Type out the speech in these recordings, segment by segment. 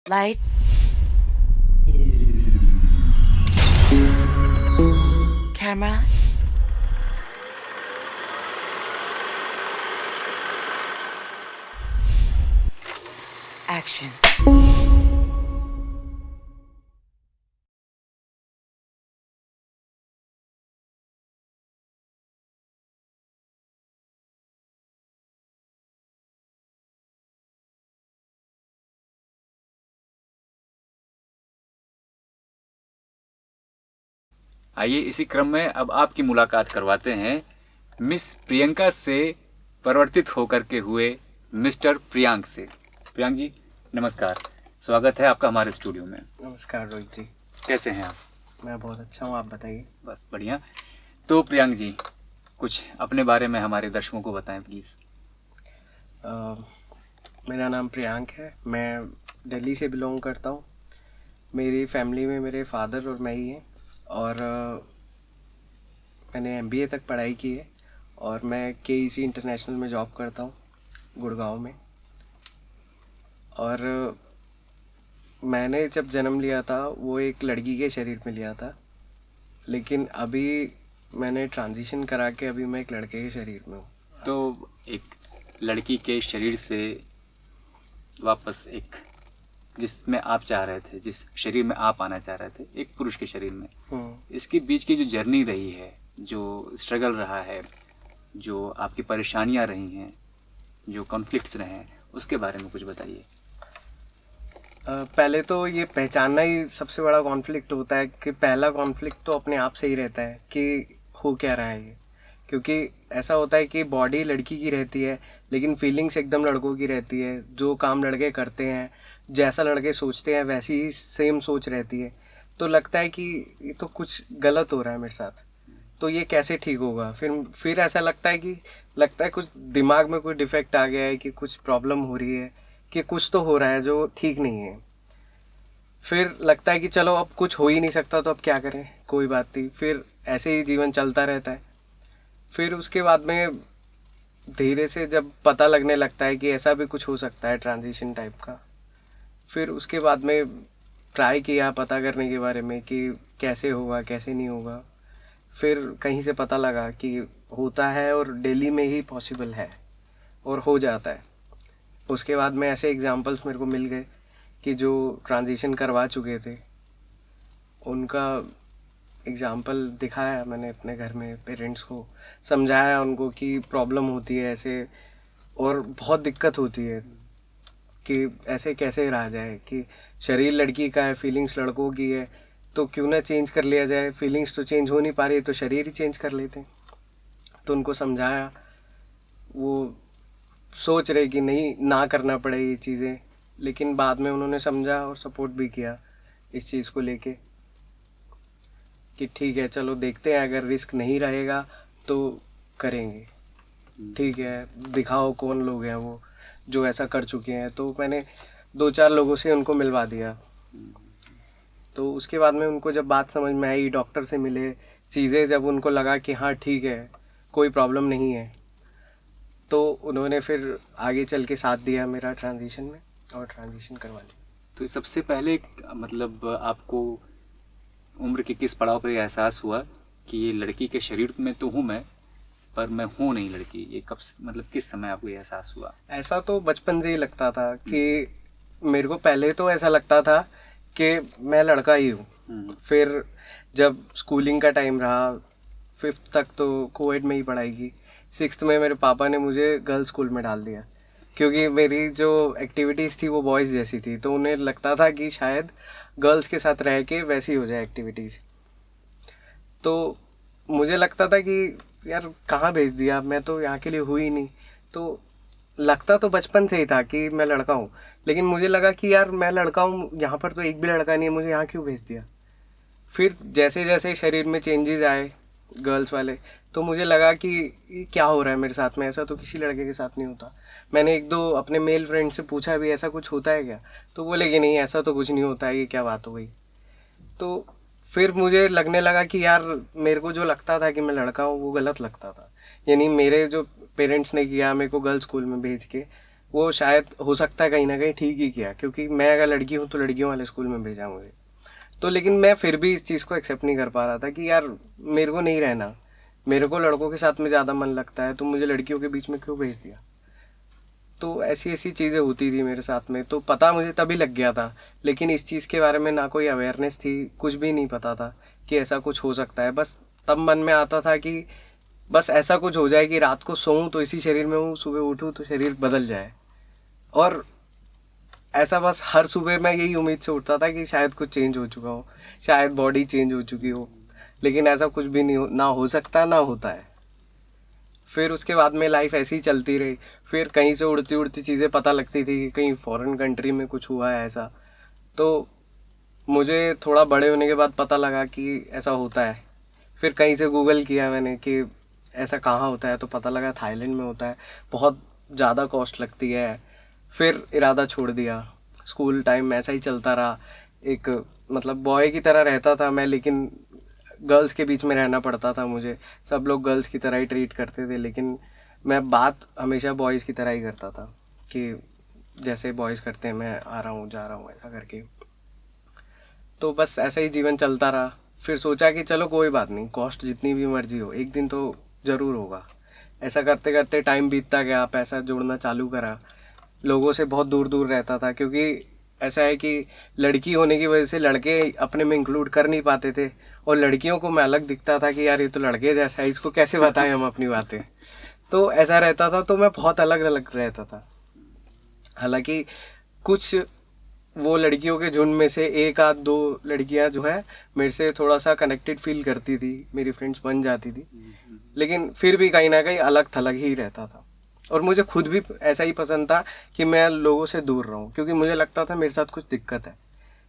Lights, camera, action. आइए इसी क्रम में अब आपकी मुलाकात करवाते हैं मिस प्रियंका से परिवर्तित होकर के हुए मिस्टर प्रियांक से। प्रियांक जी नमस्कार, स्वागत है आपका हमारे स्टूडियो में। नमस्कार रोहित जी। कैसे हैं आप? मैं बहुत अच्छा हूँ, आप बताइए। बस बढ़िया। तो प्रियांक जी कुछ अपने बारे में हमारे दर्शकों को बताएं प्लीज़। मेरा नाम प्रियांक है, मैं दिल्ली से बिलोंग करता हूँ। मेरी फैमिली में मेरे फादर और मैं ही हैं और मैंने MBA तक पढ़ाई की है और मैं KEC इंटरनेशनल में जॉब करता हूँ गुड़गांव में। और मैंने जब जन्म लिया था वो एक लड़की के शरीर में लिया था, लेकिन अभी मैंने ट्रांजिशन करा के अभी मैं एक लड़के के शरीर में हूँ। तो एक लड़की के शरीर से वापस एक जिसमें आप चाह रहे थे, जिस शरीर में आप आना चाह रहे थे, एक पुरुष के शरीर में, इसके बीच की जो जर्नी रही है, जो स्ट्रगल रहा है, जो आपकी परेशानियां रही हैं, जो कॉन्फ्लिक्ट्स रहे हैं, उसके बारे में कुछ बताइए। पहले तो ये पहचानना ही सबसे बड़ा कॉन्फ्लिक्ट होता है कि पहला कॉन्फ्लिक्ट तो अपने आप से ही रहता है कि हो क्या रहा है ये। क्योंकि ऐसा होता है कि बॉडी लड़की की रहती है लेकिन फीलिंग्स एकदम लड़कों की रहती है। जो काम लड़के करते हैं, जैसा लड़के सोचते हैं वैसी ही सेम सोच रहती है। तो लगता है कि ये तो कुछ गलत हो रहा है मेरे साथ, तो ये कैसे ठीक होगा। फिर ऐसा लगता है कुछ दिमाग में कोई डिफेक्ट आ गया है, कि कुछ प्रॉब्लम हो रही है, कि कुछ तो हो रहा है जो ठीक नहीं है। फिर लगता है कि चलो अब कुछ हो ही नहीं सकता तो अब क्या करें, कोई बात नहीं। फिर ऐसे ही जीवन चलता रहता है। फिर उसके बाद में धीरे से जब पता लगने लगता है कि ऐसा भी कुछ हो सकता है ट्रांजिशन टाइप का, फिर उसके बाद में ट्राई किया पता करने के बारे में कि कैसे होगा कैसे नहीं होगा। फिर कहीं से पता लगा कि होता है और दिल्ली में ही पॉसिबल है और हो जाता है। उसके बाद में ऐसे एग्जांपल्स मेरे को मिल गए कि जो ट्रांजिशन करवा चुके थे, उनका एग्जाम्पल दिखाया मैंने अपने घर में, पेरेंट्स को समझाया उनको कि प्रॉब्लम होती है ऐसे और बहुत दिक्कत होती है कि ऐसे कैसे रहा जाए, कि शरीर लड़की का है, फीलिंग्स लड़कों की है, तो क्यों ना चेंज कर लिया जाए। फीलिंग्स तो चेंज हो नहीं पा रही है तो शरीर ही चेंज कर लेते हैं। तो उनको समझाया, वो सोच रहे कि नहीं ना करना पड़े ये चीज़ें, लेकिन बाद में उन्होंने समझा और सपोर्ट भी किया इस चीज़ को लेके कि ठीक है चलो देखते हैं, अगर रिस्क नहीं रहेगा तो करेंगे। ठीक है, दिखाओ कौन लोग हैं वो जो ऐसा कर चुके हैं। तो मैंने 2-4 लोगों से उनको मिलवा दिया। तो उसके बाद में उनको जब बात समझ में आई, डॉक्टर से मिले, चीज़ें जब उनको लगा कि हाँ ठीक है कोई प्रॉब्लम नहीं है, तो उन्होंने फिर आगे चल के साथ दिया मेरा ट्रांजिशन में और ट्रांजिशन करवा लिया। तो सबसे पहले मतलब आपको उम्र के किस पड़ाव पर यह एहसास हुआ कि ये लड़की के शरीर में तो हूँ मैं, पर मैं हूँ नहीं लड़की? ये कब मतलब किस समय आपको ये एहसास हुआ? ऐसा तो बचपन से ही लगता था कि मेरे को पहले तो ऐसा लगता था कि मैं लड़का ही हूँ। फिर जब स्कूलिंग का टाइम रहा, 5th तक तो कोविड में ही पढ़ाई की। 6th में मेरे पापा ने मुझे गर्ल्स स्कूल में डाल दिया, क्योंकि मेरी जो एक्टिविटीज़ थी वो बॉयज़ जैसी थी, तो उन्हें लगता था कि शायद गर्ल्स के साथ रह के वैसी हो जाए एक्टिविटीज़। तो मुझे लगता था कि यार कहाँ भेज दिया, मैं तो यहाँ के लिए हुई नहीं। तो लगता तो बचपन से ही था कि मैं लड़का हूँ, लेकिन मुझे लगा कि यार मैं लड़का हूँ, यहाँ पर तो एक भी लड़का नहीं है, मुझे यहाँ क्यों भेज दिया। फिर जैसे जैसे शरीर में चेंजेस आए गर्ल्स वाले, तो मुझे लगा कि ये क्या हो रहा है मेरे साथ में, ऐसा तो किसी लड़के के साथ नहीं होता। मैंने 1-2 अपने मेल फ्रेंड से पूछा भी ऐसा कुछ होता है क्या, तो बोले कि नहीं ऐसा तो कुछ नहीं होता है, ये क्या बात हो गई। तो फिर मुझे लगने लगा कि यार मेरे को जो लगता था कि मैं लड़का हूँ वो गलत लगता था। यानी मेरे जो पेरेंट्स ने किया मेरे को गर्ल्स स्कूल में भेज के, वो शायद हो सकता है कहीं ना कहीं ठीक ही किया, क्योंकि मैं अगर लड़की हूँ तो लड़कियों वाले स्कूल में भेजा मुझे। तो लेकिन मैं फिर भी इस चीज़ को एक्सेप्ट नहीं कर पा रहा था कि यार मेरे को नहीं रहना, मेरे को लड़कों के साथ में ज़्यादा मन लगता है, तो मुझे लड़कियों के बीच में क्यों भेज दिया। तो ऐसी ऐसी चीज़ें होती थी मेरे साथ में, तो पता मुझे तभी लग गया था, लेकिन इस चीज़ के बारे में ना कोई अवेयरनेस थी, कुछ भी नहीं पता था कि ऐसा कुछ हो सकता है। बस तब मन में आता था कि बस ऐसा कुछ हो जाए कि रात को सोऊं तो इसी शरीर में हूँ, सुबह उठूं तो शरीर बदल जाए। और ऐसा बस हर सुबह मैं यही उम्मीद से उठता था कि शायद कुछ चेंज हो चुका हो, शायद बॉडी चेंज हो चुकी हो, लेकिन ऐसा कुछ भी नहीं ना हो सकता ना होता है। फिर उसके बाद में लाइफ ऐसी ही चलती रही। फिर कहीं से उड़ती उड़ती चीज़ें पता लगती थी कि कहीं फॉरेन कंट्री में कुछ हुआ है ऐसा। तो मुझे थोड़ा बड़े होने के बाद पता लगा कि ऐसा होता है। फिर कहीं से गूगल किया मैंने कि ऐसा कहाँ होता है, तो पता लगा थाईलैंड में होता है, बहुत ज़्यादा कॉस्ट लगती है। फिर इरादा छोड़ दिया। स्कूल टाइम में ऐसा ही चलता रहा, एक मतलब बॉय की तरह रहता था मैं, लेकिन गर्ल्स के बीच में रहना पड़ता था मुझे। सब लोग गर्ल्स की तरह ही ट्रीट करते थे, लेकिन मैं बात हमेशा बॉयज़ की तरह ही करता था कि जैसे बॉयज़ करते हैं मैं आ रहा हूँ जा रहा हूँ ऐसा करके। तो बस ऐसा ही जीवन चलता रहा। फिर सोचा कि चलो कोई बात नहीं, कॉस्ट जितनी भी मर्जी हो एक दिन तो ज़रूर होगा। ऐसा करते करते टाइम बीतता गया, पैसा जोड़ना चालू करा। लोगों से बहुत दूर दूर रहता था, क्योंकि ऐसा है कि लड़की होने की वजह से लड़के अपने में इंक्लूड कर नहीं पाते थे, और लड़कियों को मैं अलग दिखता था कि यार ये तो लड़के जैसा है, इसको कैसे बताएं हम अपनी बातें। तो ऐसा रहता था, तो मैं बहुत अलग अलग रहता था। हालांकि कुछ वो लड़कियों के झुंड में से एक आध दो लड़कियां जो है मेरे से थोड़ा सा कनेक्टेड फील करती थी, मेरी फ्रेंड्स बन जाती थी, लेकिन फिर भी कहीं ना कहीं अलग थलग ही रहता था। और मुझे खुद भी ऐसा ही पसंद था कि मैं लोगों से दूर रहूं, क्योंकि मुझे लगता था मेरे साथ कुछ दिक्कत है,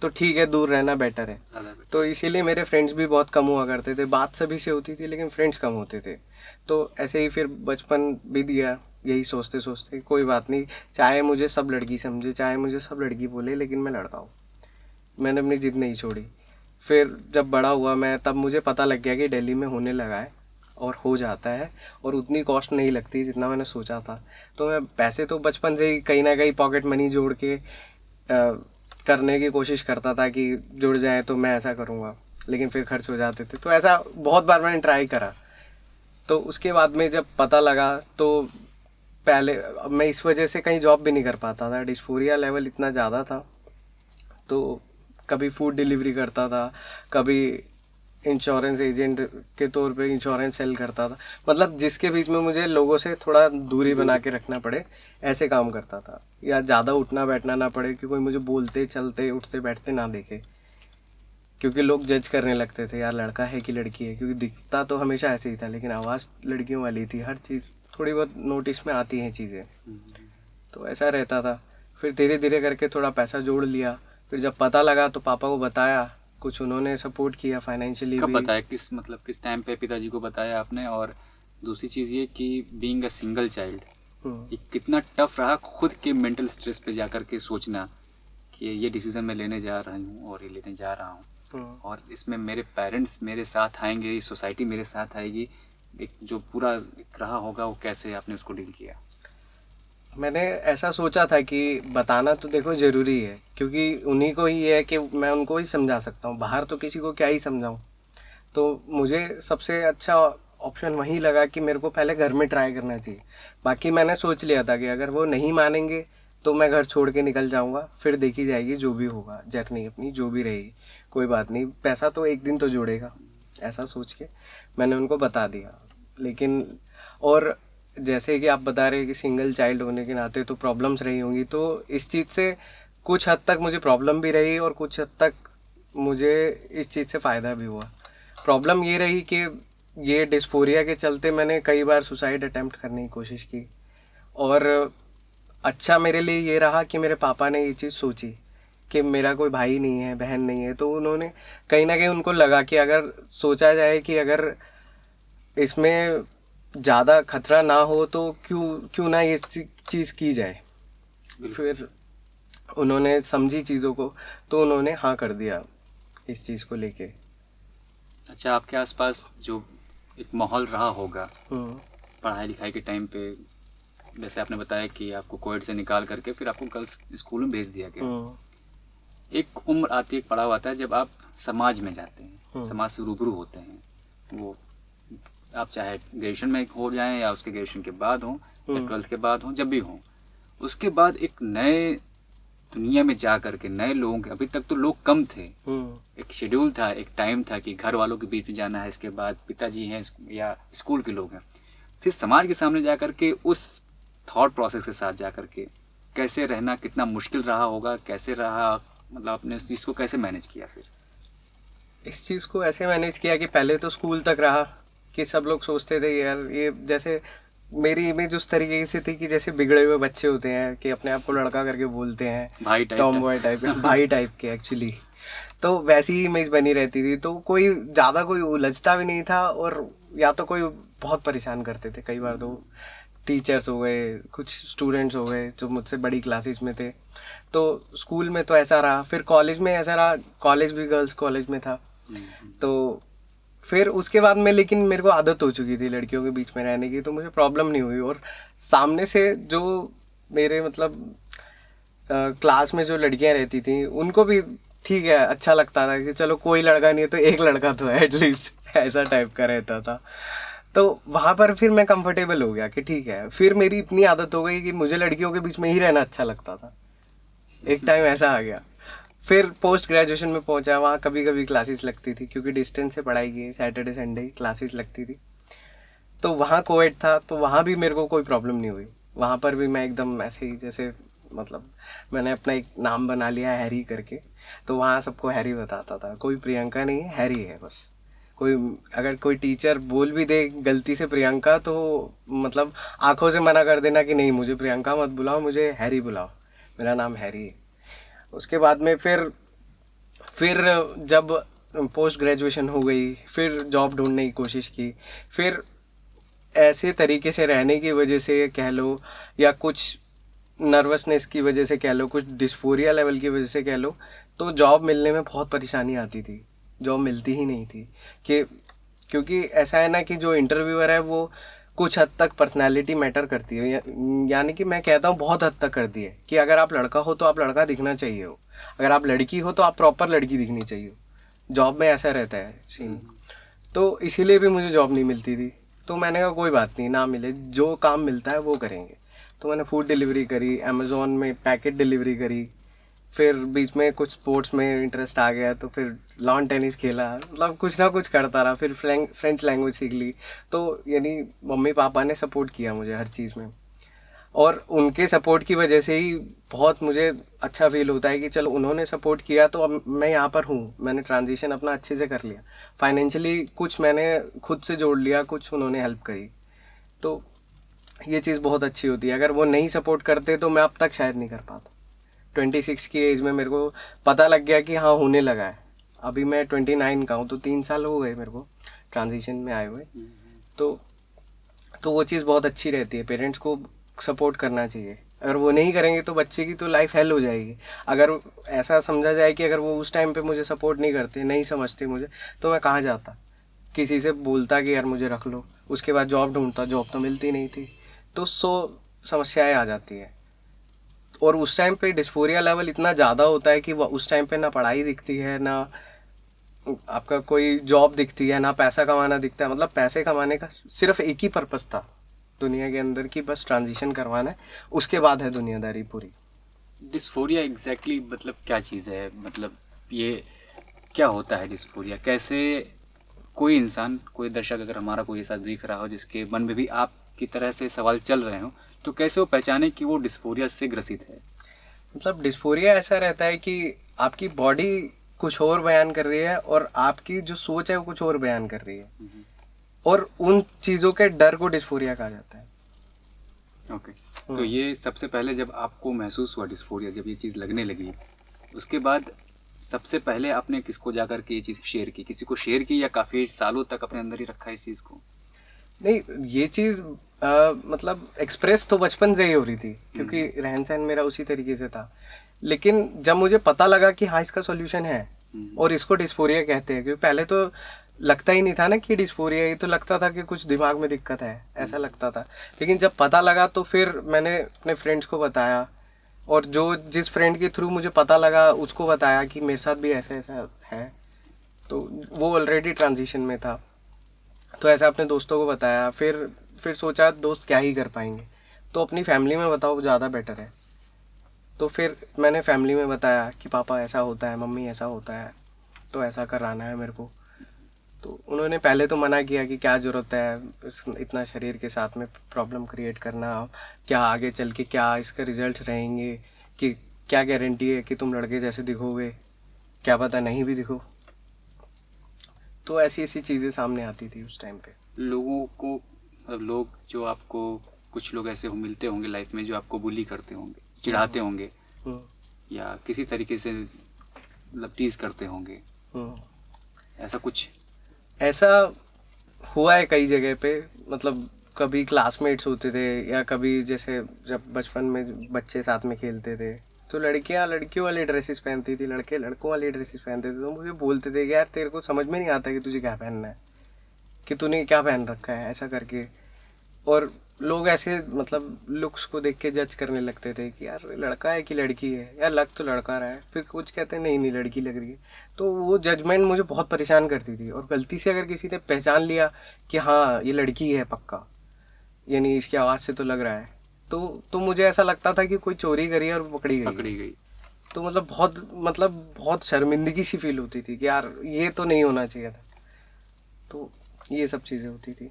तो ठीक है दूर रहना बेटर है। तो इसीलिए मेरे फ्रेंड्स भी बहुत कम हुआ करते थे। बात सभी से होती थी लेकिन फ्रेंड्स कम होते थे। तो ऐसे ही फिर बचपन बीत गया यही सोचते सोचते, कोई बात नहीं, चाहे मुझे सब लड़की समझे, चाहे मुझे सब लड़की बोले, लेकिन मैं लड़का हूँ। मैंने अपनी ज़िद नहीं छोड़ी। फिर जब बड़ा हुआ मैं, तब मुझे पता लग गया कि दिल्ली में होने लगा है और हो जाता है, और उतनी कॉस्ट नहीं लगती जितना मैंने सोचा था। तो मैं पैसे तो बचपन से ही कहीं ना कहीं पॉकेट मनी जोड़ के करने की कोशिश करता था कि जुड़ जाए तो मैं ऐसा करूँगा, लेकिन फिर खर्च हो जाते थे। तो ऐसा बहुत बार मैंने ट्राई करा। तो उसके बाद में जब पता लगा, तो पहले मैं इस वजह से कहीं जॉब भी नहीं कर पाता था, डिस्फोरिया लेवल इतना ज़्यादा था। तो कभी फूड डिलीवरी करता था, कभी इंश्योरेंस एजेंट के तौर पे इंश्योरेंस सेल करता था, मतलब जिसके बीच में मुझे लोगों से थोड़ा दूरी बना के रखना पड़े ऐसे काम करता था, या ज़्यादा उठना बैठना ना पड़े कि कोई मुझे बोलते चलते उठते बैठते ना देखे, क्योंकि लोग जज करने लगते थे यार लड़का है कि लड़की है, क्योंकि दिखता तो हमेशा ऐसे ही था लेकिन आवाज़ लड़कियों वाली थी। हर चीज़ थोड़ी बहुत नोटिस में आती हैं चीज़ें। तो ऐसा रहता था। फिर धीरे धीरे करके थोड़ा पैसा जोड़ लिया। फिर जब पता लगा तो पापा को बताया, कुछ उन्होंने सपोर्ट किया फाइनेंशियली कब भी। बताया, किस मतलब किस टाइम पे पिताजी को बताया आपने? और दूसरी चीज़ ये कि बीइंग अ सिंगल चाइल्ड, ये कितना टफ रहा खुद के मेंटल स्ट्रेस पे जाकर के सोचना कि ये डिसीजन मैं लेने जा रही हूँ और ये लेने जा रहा हूँ, और इसमें मेरे पेरेंट्स मेरे साथ आएंगे, सोसाइटी मेरे साथ आएगी, एक जो पूरा एक रहा होगा वो कैसे आपने उसको डील किया? मैंने ऐसा सोचा था कि बताना तो देखो ज़रूरी है, क्योंकि उन्हीं को ही है कि मैं उनको ही समझा सकता हूँ, बाहर तो किसी को क्या ही समझाऊँ। तो मुझे सबसे अच्छा ऑप्शन वही लगा कि मेरे को पहले घर में ट्राई करना चाहिए। बाकी मैंने सोच लिया था कि अगर वो नहीं मानेंगे तो मैं घर छोड़ के निकल जाऊंगा, फिर देखी जाएगी जो भी होगा, जर्नी अपनी जो भी रहेगी, कोई बात नहीं, पैसा तो एक दिन तो जुड़ेगा, ऐसा सोच के मैंने उनको बता दिया। लेकिन और जैसे कि आप बता रहे हैं कि सिंगल चाइल्ड होने के नाते तो प्रॉब्लम्स रही होंगी, तो इस चीज़ से कुछ हद तक मुझे प्रॉब्लम भी रही और कुछ हद तक मुझे इस चीज़ से फ़ायदा भी हुआ। प्रॉब्लम ये रही कि ये डिस्फोरिया के चलते मैंने कई बार सुसाइड अटेम्प्ट करने की कोशिश की, और अच्छा मेरे लिए ये रहा कि मेरे पापा ने ये चीज़ सोची कि मेरा कोई भाई नहीं है, बहन नहीं है, तो उन्होंने कहीं ना कहीं उनको लगा कि अगर सोचा जाए कि अगर इसमें ज़्यादा खतरा ना हो तो क्यों क्यों ना ये चीज़ की जाए। फिर उन्होंने समझी चीज़ों को, तो उन्होंने हाँ कर दिया इस चीज़ को लेके। अच्छा, आपके आसपास जो एक माहौल रहा होगा पढ़ाई लिखाई के टाइम पे, जैसे आपने बताया कि आपको कोविड से निकाल करके फिर आपको गर्ल्स स्कूल में भेज दिया गया। एक उम्र आती है, एक पड़ाव आता है जब आप समाज में जाते हैं, समाज से रूबरू होते हैं। वो आप चाहे ग्रेजुएशन में हो जाएं या उसके ग्रेजुएशन के बाद हो या 12th के बाद हो, जब भी हो, उसके बाद एक नए दुनिया में जा करके नए लोगों के, अभी तक तो लोग कम थे, एक शेड्यूल था, एक टाइम था कि घर वालों के बीच में जाना है, इसके बाद पिताजी हैं या स्कूल के लोग हैं, फिर समाज के सामने जा करके उस थॉट प्रोसेस के साथ जा करके कैसे रहना कितना मुश्किल रहा होगा, कैसे रहा, मतलब आपने इस चीज़ को कैसे मैनेज किया? फिर इस चीज़ को ऐसे मैनेज किया कि पहले तो स्कूल तक रहा कि सब लोग सोचते थे यार ये, जैसे मेरी इमेज उस तरीके से थी कि जैसे बिगड़े हुए बच्चे होते हैं कि अपने आप को लड़का करके बोलते हैं, भाई टाइप, टॉम बॉय टाइप भाई टाइप के एक्चुअली, तो वैसी ही इमेज बनी रहती थी। तो कोई ज़्यादा कोई उलझता भी नहीं था, और या तो कोई बहुत परेशान करते थे कई बार, तो टीचर्स हो गए, कुछ स्टूडेंट्स हो गए जो मुझसे बड़ी क्लासेस में थे। तो स्कूल में तो ऐसा रहा, फिर कॉलेज में ऐसा रहा, कॉलेज भी गर्ल्स कॉलेज में था। तो फिर उसके बाद में लेकिन मेरे को आदत हो चुकी थी लड़कियों के बीच में रहने की, तो मुझे प्रॉब्लम नहीं हुई। और सामने से जो मेरे मतलब क्लास में जो लड़कियां रहती थी उनको भी ठीक है, अच्छा लगता था कि चलो कोई लड़का नहीं है तो एक लड़का तो है एटलीस्ट, ऐसा टाइप का रहता था। तो वहाँ पर फिर मैं कंफर्टेबल हो गया कि ठीक है, फिर मेरी इतनी आदत हो गई कि मुझे लड़कियों के बीच में ही रहना अच्छा लगता था। एक टाइम ऐसा आ गया। फिर पोस्ट ग्रेजुएशन में पहुंचा, वहाँ कभी कभी क्लासेस लगती थी क्योंकि डिस्टेंस से पढ़ाई की, सैटरडे संडे क्लासेस लगती थी। तो वहाँ कोविड था, तो वहाँ भी मेरे को कोई प्रॉब्लम नहीं हुई। वहाँ पर भी मैं एकदम ऐसे ही, जैसे मतलब मैंने अपना एक नाम बना लिया हैरी करके, तो वहाँ सबको हैरी बताता था। कोई प्रियंका नहीं है, हैरी है बस। कोई अगर कोई टीचर बोल भी दे गलती से प्रियंका, तो मतलब आंखों से मना कर देना कि नहीं, मुझे प्रियंका मत बुलाओ, मुझे हैरी बुलाओ, मेरा नाम हैरी है। उसके बाद में फिर जब पोस्ट ग्रेजुएशन हो गई, फिर जॉब ढूंढने की कोशिश की, फिर ऐसे तरीके से रहने की वजह से कह लो, या कुछ नर्वसनेस की वजह से कह लो, कुछ डिस्फोरिया लेवल की वजह से कह लो, तो जॉब मिलने में बहुत परेशानी आती थी। जॉब मिलती ही नहीं थी कि क्योंकि ऐसा है ना कि जो इंटरव्यूअर है वो कुछ हद तक पर्सनालिटी मैटर करती है, यानी कि मैं कहता हूँ बहुत हद तक करती है कि अगर आप लड़का हो तो आप लड़का दिखना चाहिए हो, अगर आप लड़की हो तो आप प्रॉपर लड़की दिखनी चाहिए हो। जॉब में ऐसा रहता है सीन। तो इसीलिए भी मुझे जॉब नहीं मिलती थी। तो मैंने कहा कोई बात नहीं, ना मिले, जो काम मिलता है वो करेंगे। तो मैंने फूड डिलीवरी करी, अमेज़ॉन में पैकेट डिलीवरी करी, फिर बीच में कुछ स्पोर्ट्स में इंटरेस्ट आ गया तो फिर लॉन टेनिस खेला, मतलब कुछ ना कुछ करता रहा। फिर फ्रेंच लैंग्वेज सीख ली। तो यानी मम्मी पापा ने सपोर्ट किया मुझे हर चीज़ में, और उनके सपोर्ट की वजह से ही बहुत मुझे अच्छा फील होता है कि चलो उन्होंने सपोर्ट किया तो अब मैं यहाँ पर हूँ। मैंने ट्रांजिशन अपना अच्छे से कर लिया, फाइनेंशियली कुछ मैंने खुद से जोड़ लिया, कुछ उन्होंने हेल्प करी। तो ये चीज़ बहुत अच्छी होती है। अगर वो नहीं सपोर्ट करते तो मैं अब तक शायद नहीं कर पाता। 26 की एज में मेरे को पता लग गया कि हाँ होने लगा है। अभी मैं 29 का हूँ, तो 3 साल हो गए मेरे को ट्रांजिशन में आए हुए। तो वो चीज़ बहुत अच्छी रहती है। पेरेंट्स को सपोर्ट करना चाहिए। अगर वो नहीं करेंगे तो बच्चे की तो लाइफ हेल हो जाएगी। अगर ऐसा समझा जाए कि अगर वो उस टाइम पे मुझे सपोर्ट नहीं करते, नहीं समझते मुझे, तो मैं कहाँ जाता, किसी से बोलता कि यार मुझे रख लो, उसके बाद जॉब ढूंढता, जॉब तो मिलती नहीं थी। तो 100 समस्याएं आ जाती है। और उस टाइम पे डिस्फोरिया लेवल इतना ज़्यादा होता है कि उस टाइम पे ना पढ़ाई दिखती है, ना आपका कोई जॉब दिखती है, ना पैसा कमाना दिखता है। मतलब पैसे कमाने का सिर्फ एक ही पर्पस था दुनिया के अंदर की, बस ट्रांजिशन करवाना है, उसके बाद है दुनियादारी पूरी। डिस्फोरिया एग्जैक्टली मतलब क्या चीज़ है? मतलब ये क्या होता है डिस्फोरिया? कैसे कोई इंसान, कोई दर्शक अगर हमारा कोई ऐसा देख रहा हो जिसके मन में भी आपकी तरह से सवाल चल रहे हो, तो कैसे वो पहचाने कि वो डिस्फोरिया से ग्रसित है? मतलब डिस्फोरिया ऐसा रहता है कि आपकी बॉडी कुछ और बयान कर रही है और आपकी जो सोच है वो कुछ और बयान कर रही है, और उन चीज़ों के डर को डिस्फोरिया कहा जाता है। ओके। तो ये सबसे पहले जब आपको महसूस हुआ डिस्फोरिया, जब ये चीज़ लगने लगी, उसके बाद सबसे पहले आपने किसको जाकर के ये चीज़ शेयर की? किसी को शेयर की या काफ़ी सालों तक अपने अंदर ही रखा इस चीज़ को? नहीं, ये चीज़ मतलब एक्सप्रेस तो बचपन से ही हो रही थी क्योंकि रहन सहन मेरा उसी तरीके से था। लेकिन जब मुझे पता लगा कि हाँ इसका सॉल्यूशन है और इसको डिस्फोरिया कहते हैं, क्योंकि पहले तो लगता ही नहीं था ना कि डिस्फोरिया, ये तो लगता था कि कुछ दिमाग में दिक्कत है, ऐसा लगता था। लेकिन जब पता लगा तो फिर मैंने अपने फ्रेंड्स को बताया, और जो जिस फ्रेंड के थ्रू मुझे पता लगा उसको बताया कि मेरे साथ भी ऐसा ऐसा है, तो वो ऑलरेडी ट्रांजिशन में था, तो ऐसा अपने दोस्तों को बताया। फिर सोचा दोस्त क्या ही कर पाएंगे, तो अपनी फैमिली में बताओ ज़्यादा बेटर है। तो फिर मैंने फैमिली में बताया कि पापा ऐसा होता है, मम्मी ऐसा होता है, तो ऐसा कराना है मेरे को। तो उन्होंने पहले तो मना किया कि क्या ज़रूरत है इतना शरीर के साथ में प्रॉब्लम क्रिएट करना, क्या आगे चल के क्या इसके रिजल्ट रहेंगे, कि क्या गारंटी है कि तुम लड़के जैसे दिखोगे, क्या पता नहीं भी दिखो। तो ऐसी ऐसी चीज़ें सामने आती थी उस टाइम पे। लोगों को मतलब लोग जो आपको, कुछ लोग ऐसे मिलते होंगे लाइफ में जो आपको बुली करते होंगे, चिढ़ाते होंगे, हम्म, या किसी तरीके से मतलब टीज करते होंगे, ऐसा कुछ? ऐसा हुआ है कई जगह पे, मतलब कभी क्लासमेट्स होते थे, या कभी जैसे जब बचपन में बच्चे साथ में खेलते थे तो लड़कियां लड़कियों वाली ड्रेसेस पहनती थी, लड़के लड़कों वाली ड्रेसेस पहनते थे, तो मुझे बोलते थे कि यार तेरे को समझ में नहीं आता कि तुझे क्या पहनना है, कि तूने क्या पहन रखा है, ऐसा करके। और लोग ऐसे मतलब लुक्स को देख के जज करने लगते थे कि यार लड़का है कि लड़की है, यार लग तो लड़का रहा है, फिर कुछ कहते हैं नहीं नहीं लड़की लग रही है। तो वो जजमेंट मुझे बहुत परेशान करती थी, और गलती से अगर किसी ने पहचान लिया कि हाँ ये लड़की है पक्का, यानी इसकी आवाज़ से तो लग रहा है, तो मुझे ऐसा लगता था कि कोई चोरी करी और पकड़ी गई। तो मतलब बहुत शर्मिंदगी सी फील होती थी कि यार ये तो नहीं होना चाहिए था। तो ये सब चीज़ें होती थी।